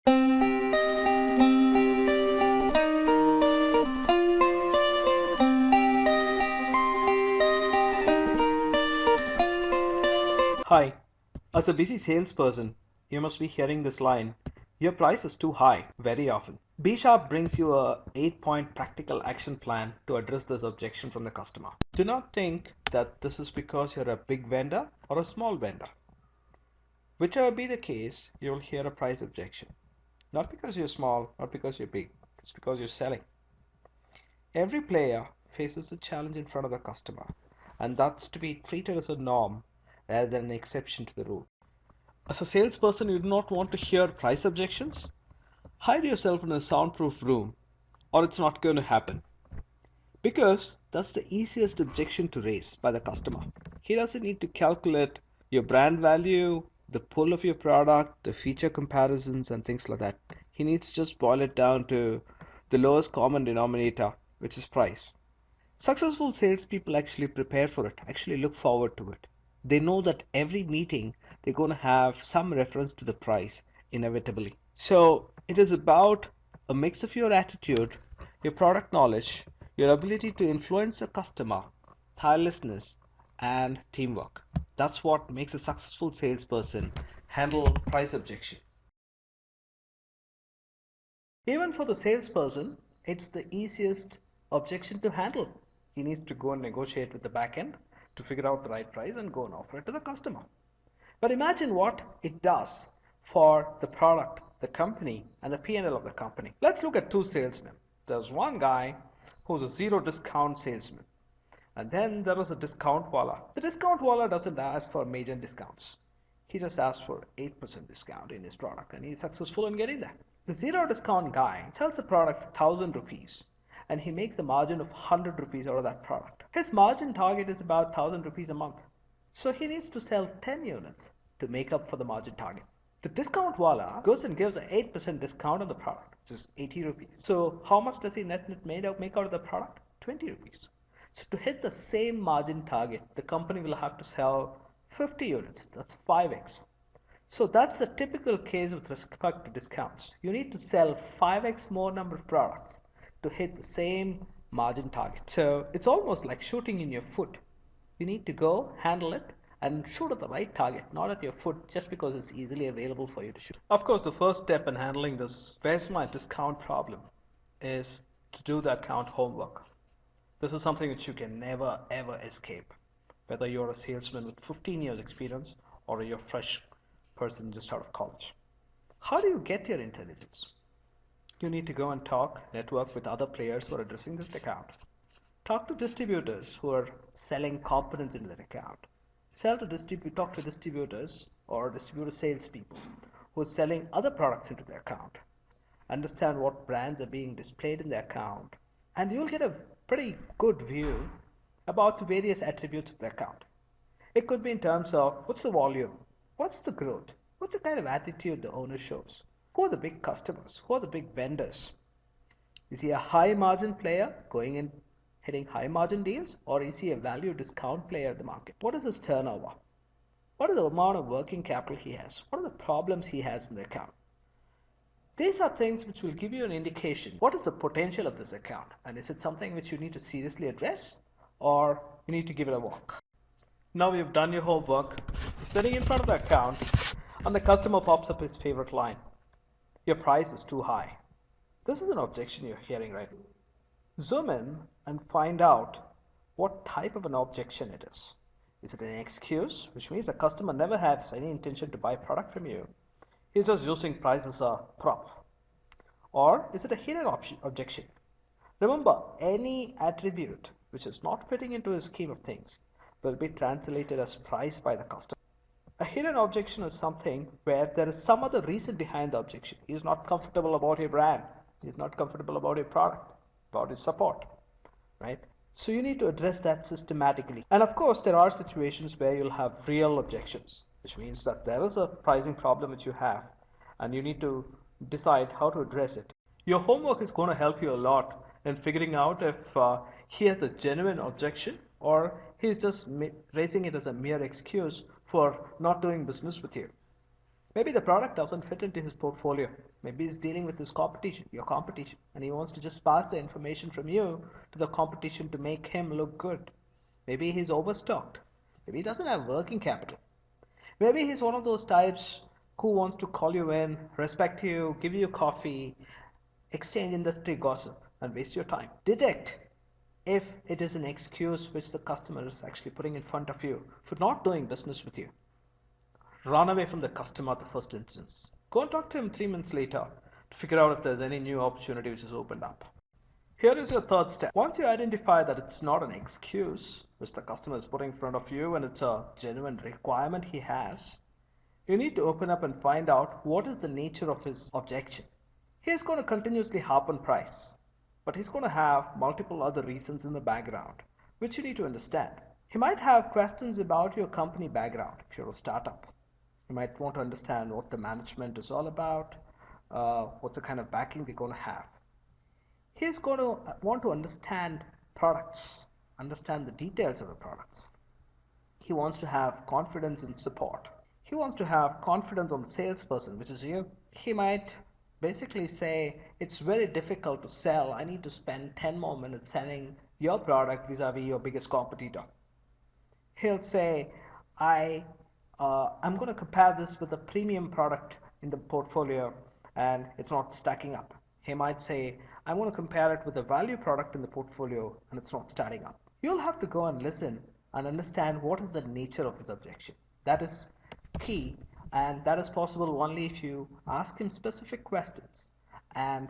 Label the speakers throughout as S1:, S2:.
S1: Hi, as a busy salesperson, you must be hearing this line, your price is too high, very often. Bsharp brings you a 8-point practical action plan to address this objection from the customer. Do not think that this is because you're a big vendor or a small vendor. Whichever be the case, you'll hear a price objection. Not because you're small, not because you're big, it's because you're selling. Every player faces a challenge in front of the customer, and that's to be treated as a norm rather than an exception to the rule. As a salesperson, you do not want to hear price objections? Hide yourself in a soundproof room, or it's not going to happen. Because that's the easiest objection to raise by the customer. He doesn't need to calculate your brand value, the pull of your product, the feature comparisons, and things like that. He needs to just boil it down to the lowest common denominator, which is price. Successful salespeople actually prepare for it, actually look forward to it. They know that every meeting they're going to have some reference to the price inevitably. So it is about a mix of your attitude, your product knowledge, your ability to influence the customer, tirelessness, and teamwork. That's what makes a successful salesperson handle price objection. Even for the salesperson, it's the easiest objection to handle. He needs to go and negotiate with the back end to figure out the right price and go and offer it to the customer. But imagine what it does for the product, the company, and the P&L of the company. Let's look at two salesmen. There's one guy who's a zero discount salesman. And then there is a discount wala. The discount wala doesn't ask for major discounts. He just asks for 8% discount in his product, and he's successful in getting that. The zero discount guy sells a product for 1000 rupees, and he makes a margin of 100 rupees out of that product. His margin target is about 1000 rupees a month. So he needs to sell 10 units to make up for the margin target. The discount wala goes and gives an 8% discount on the product, which is 80 rupees. So how much does he net make out of the product? 20 rupees. So to hit the same margin target, the company will have to sell 50 units. That's 5x. So that's the typical case with respect to discounts. You need to sell 5x more number of products to hit the same margin target. So it's almost like shooting in your foot. You need to go, handle it, and shoot at the right target, not at your foot just because it's easily available for you to shoot. Of course, the first step in handling this where's my discount problem is to do the account homework. This is something which you can never ever escape, whether you're a salesman with 15 years experience or you're a fresh person just out of college. How do you get your intelligence? You need to go and talk, network with other players who are addressing this account. Talk to distributors who are selling components into that account. Talk to distributors or distributor salespeople who are selling other products into their account. Understand what brands are being displayed in the account, and you'll get a pretty good view about the various attributes of the account. It could be in terms of what's the volume, what's the growth, what's the kind of attitude the owner shows, who are the big customers, who are the big vendors. Is he a high margin player going in hitting high margin deals, or is he a value discount player in the market? What is his turnover? What is the amount of working capital he has? What are the problems he has in the account? These are things which will give you an indication what is the potential of this account, and is it something which you need to seriously address, or you need to give it a walk. Now you've done your homework, you're sitting in front of the account, and the customer pops up his favorite line. Your price is too high. This is an objection you're hearing, right? Zoom in and find out what type of an objection it is. Is it an excuse, which means the customer never has any intention to buy a product from you? He's just using price as a prop. Or is it a hidden objection? Remember, any attribute which is not fitting into his scheme of things will be translated as price by the customer. A hidden objection is something where there is some other reason behind the objection. He is not comfortable about your brand. He is not comfortable about your product, about his support, right? So you need to address that systematically. And of course, there are situations where you'll have real objections, which means that there is a pricing problem which you have, and you need to decide how to address it. Your homework is going to help you a lot in figuring out if he has a genuine objection or he's just raising it as a mere excuse for not doing business with you. Maybe the product doesn't fit into his portfolio. Maybe he's dealing with his competition, your competition, and he wants to just pass the information from you to the competition to make him look good. Maybe he's overstocked. Maybe he doesn't have working capital. Maybe he's one of those types who wants to call you in, respect you, give you coffee, exchange industry gossip, and waste your time. Detect if it is an excuse which the customer is actually putting in front of you for not doing business with you. Run away from the customer at the first instance. Go and talk to him 3 minutes later to figure out if there's any new opportunity which has opened up. Here is your third step. Once you identify that it's not an excuse which the customer is putting in front of you and it's a genuine requirement he has, you need to open up and find out what is the nature of his objection. He is going to continuously harp on price, but he's going to have multiple other reasons in the background which you need to understand. He might have questions about your company background if you're a startup. You might want to understand what the management is all about, what's the kind of backing they're going to have. He's going to want to understand products, understand the details of the products. He wants to have confidence in support. He wants to have confidence on the salesperson, which is you. He might basically say, it's very difficult to sell. I need to spend 10 more minutes selling your product vis-a-vis your biggest competitor. He'll say, I'm going to compare this with a premium product in the portfolio and it's not stacking up. He might say, I'm going to compare it with a value product in the portfolio and it's not starting up. You'll have to go and listen and understand what is the nature of his objection. That is key, and that is possible only if you ask him specific questions and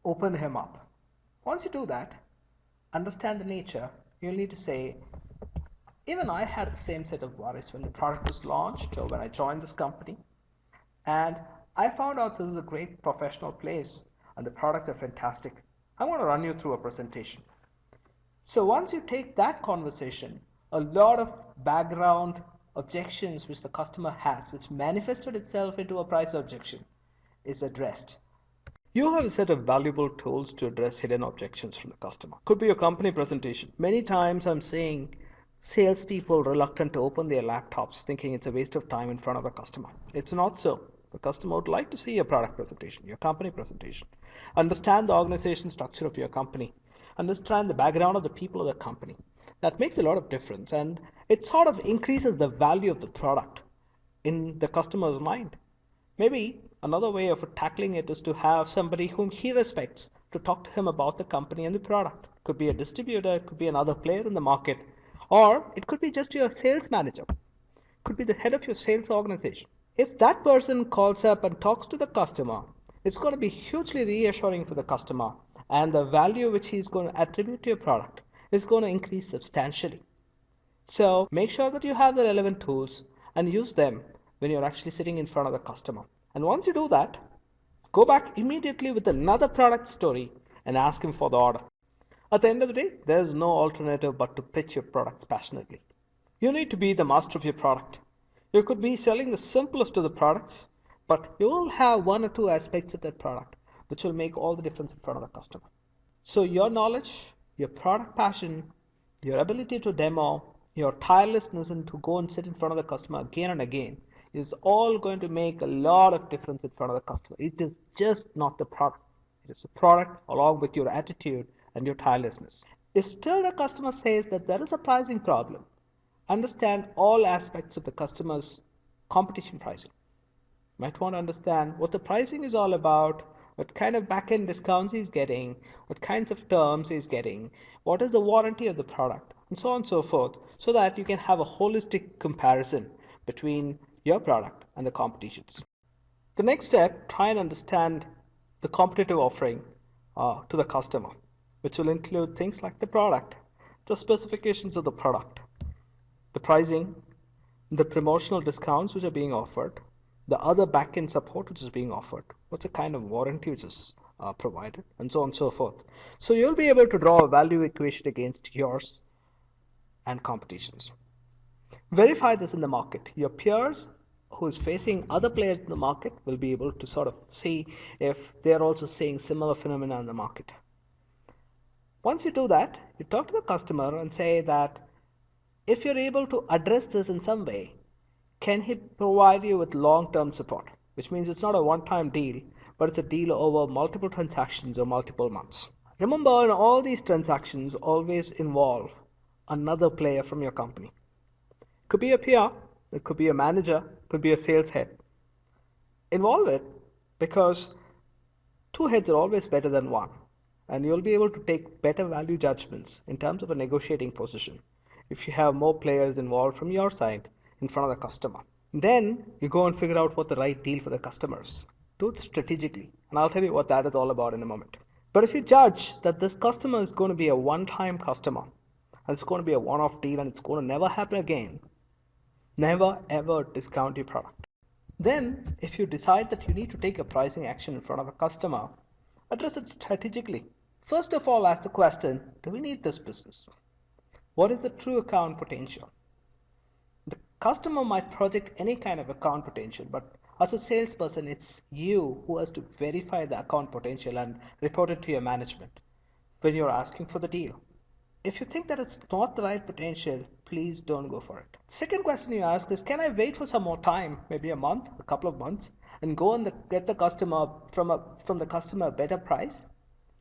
S1: open him up. Once you do that, understand the nature, you'll need to say, even I had the same set of worries when the product was launched or when I joined this company. And I found out this is a great professional place and the products are fantastic. I want to run you through a presentation. So once you take that conversation, a lot of background objections which the customer has, which manifested itself into a price objection, is addressed. You have a set of valuable tools to address hidden objections from the customer. Could be a company presentation. Many times I'm seeing salespeople reluctant to open their laptops thinking it's a waste of time in front of the customer. It's not so. The customer would like to see your product presentation, your company presentation. Understand the organization structure of your company. Understand the background of the people of the company. That makes a lot of difference, and it sort of increases the value of the product in the customer's mind. Maybe another way of tackling it is to have somebody whom he respects to talk to him about the company and the product. Could be a distributor, it could be another player in the market, or it could be just your sales manager, could be the head of your sales organization. If that person calls up and talks to the customer, it's going to be hugely reassuring for the customer, and the value which he's going to attribute to your product is going to increase substantially. So make sure that you have the relevant tools and use them when you're actually sitting in front of the customer. And once you do that, go back immediately with another product story and ask him for the order. At the end of the day, there is no alternative but to pitch your products passionately. You need to be the master of your product. You could be selling the simplest of the products, but you will have one or two aspects of that product which will make all the difference in front of the customer. So your knowledge, your product passion, your ability to demo, your tirelessness and to go and sit in front of the customer again and again is all going to make a lot of difference in front of the customer. It is just not the product. It is the product along with your attitude and your tirelessness. If still the customer says that there is a pricing problem, understand all aspects of the customer's competition pricing. You might want to understand what the pricing is all about, what kind of back-end discounts he's getting, what kinds of terms he's getting, what is the warranty of the product, and so on and so forth, so that you can have a holistic comparison between your product and the competition's. The next step, try and understand the competitive offering to the customer, which will include things like the product, the specifications of the product, the pricing, the promotional discounts which are being offered, the other back-end support which is being offered, what's the kind of warranty which is provided, and so on and so forth. So you'll be able to draw a value equation against yours and competitions. Verify this in the market. Your peers who is facing other players in the market will be able to sort of see if they're also seeing similar phenomena in the market. Once you do that, you talk to the customer and say that if you're able to address this in some way, can he provide you with long-term support, which means it's not a one-time deal, but it's a deal over multiple transactions or multiple months. Remember, in all these transactions always involve another player from your company. It could be a PR, it could be a manager, it could be a sales head. Involve it because two heads are always better than one, and you'll be able to take better value judgments in terms of a negotiating position if you have more players involved from your side in front of the customer. Then you go and figure out what the right deal for the customers. Do it strategically, and I'll tell you what that is all about in a moment. But if you judge that this customer is going to be a one-time customer, and it's going to be a one-off deal and it's going to never happen again, never ever discount your product. Then, if you decide that you need to take a pricing action in front of a customer, address it strategically. First of all, ask the question, do we need this business? What is the true account potential? The customer might project any kind of account potential, but as a salesperson, it's you who has to verify the account potential and report it to your management when you're asking for the deal. If you think that it's not the right potential, please don't go for it. Second question you ask is, can I wait for some more time, maybe a month, a couple of months, and go and get the customer from the customer a better price?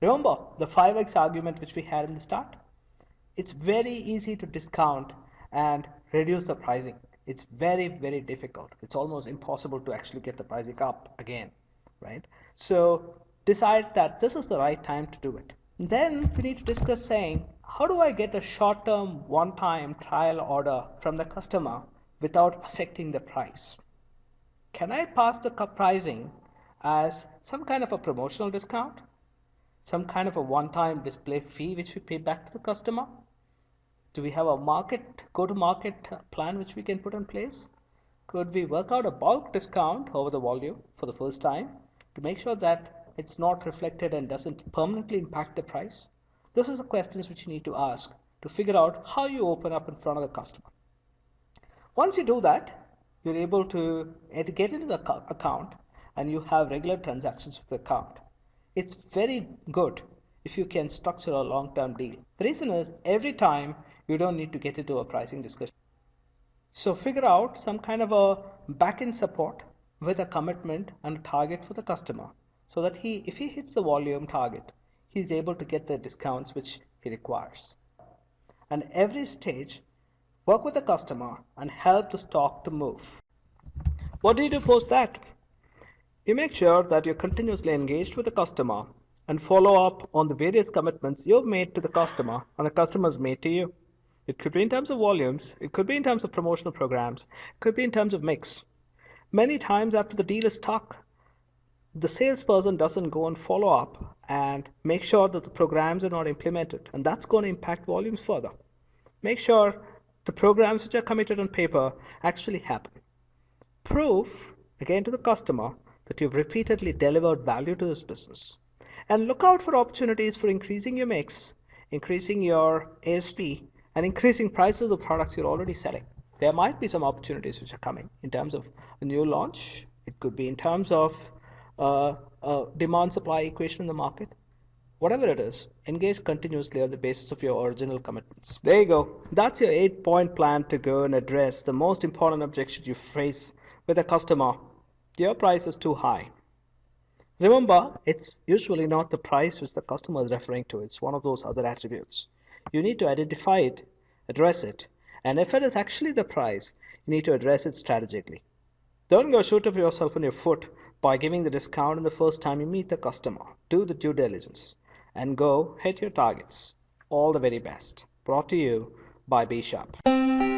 S1: Remember the 5x argument which we had in the start? It's very easy to discount and reduce the pricing. It's very, very difficult. It's almost impossible to actually get the pricing up again, right? So decide that this is the right time to do it. Then we need to discuss saying, how do I get a short-term, one-time trial order from the customer without affecting the price? Can I pass the pricing as some kind of a promotional discount? Some kind of a one-time display fee which we pay back to the customer? Do we have a go-to-market plan which we can put in place? Could we work out a bulk discount over the volume for the first time to make sure that it's not reflected and doesn't permanently impact the price? This is the questions which you need to ask to figure out how you open up in front of the customer. Once you do that, you're able to get into the account and you have regular transactions with the account. It's very good if you can structure a long-term deal. The reason is every time you don't need to get into a pricing discussion. So figure out some kind of a back-end support with a commitment and a target for the customer so that if he hits the volume target, he's able to get the discounts which he requires. And every stage, work with the customer and help the stock to move. What do you do post that? You make sure that you're continuously engaged with the customer and follow up on the various commitments you've made to the customer and the customer's made to you. It could be in terms of volumes, it could be in terms of promotional programs, it could be in terms of mix. Many times after the deal is stuck, the salesperson doesn't go and follow up and make sure that the programs are not implemented, and that's going to impact volumes further. Make sure the programs which are committed on paper actually happen. Prove again to the customer that you've repeatedly delivered value to this business. And look out for opportunities for increasing your mix, increasing your ASP, and increasing prices of the products you're already selling. There might be some opportunities which are coming in terms of a new launch. It could be in terms of demand-supply equation in the market. Whatever it is, engage continuously on the basis of your original commitments. There you go. That's your 8-point plan to go and address the most important objection you face with a customer. Your price is too high. Remember, it's usually not the price which the customer is referring to. It's one of those other attributes. You need to identify it, address it, and if it is actually the price, you need to address it strategically. Don't go shoot up yourself in your foot by giving the discount in the first time you meet the customer. Do the due diligence and go hit your targets. All the very best. Brought to you by Bsharp.